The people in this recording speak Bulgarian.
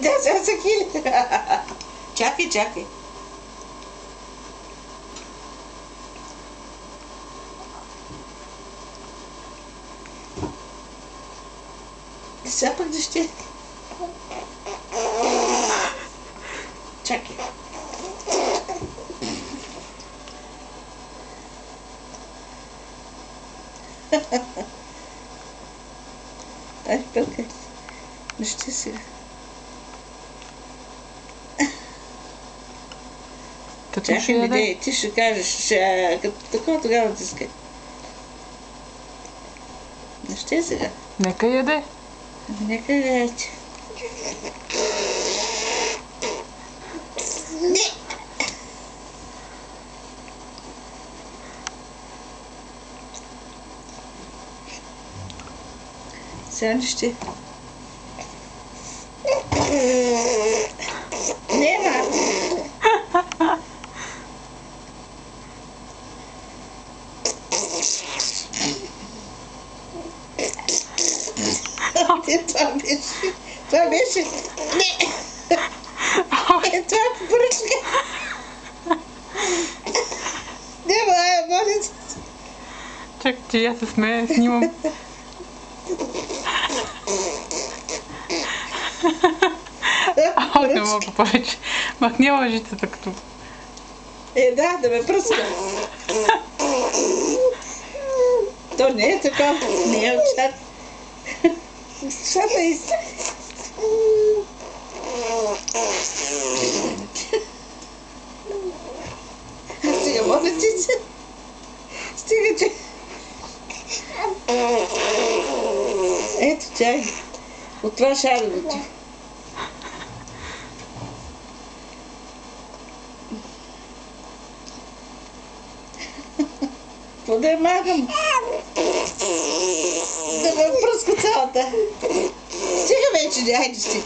Да, сега се хили. Чакай, чакай. Сега пък да ще... Чакай. Ай, пълкай. Не ще сега. Чакай ми, дей, ти ще кажеш, като такова тогава тискай. Не ще сега. Нека яде. Нека яде. Не! Сега не ще. Нема! Това беше. Това беше. Не! Това е поръчка. Нема, моля се. Чакай, че я се смея, снимам. Не мога повече. Махни лъжицата като... Да ме пръска. То не е така. Не е очат. Шата из... Стига, моля ти се. Стига, че... Ето чай. От това шаровото. Какво да я махам? Да ме пръска цялата. Стига вече, айде си.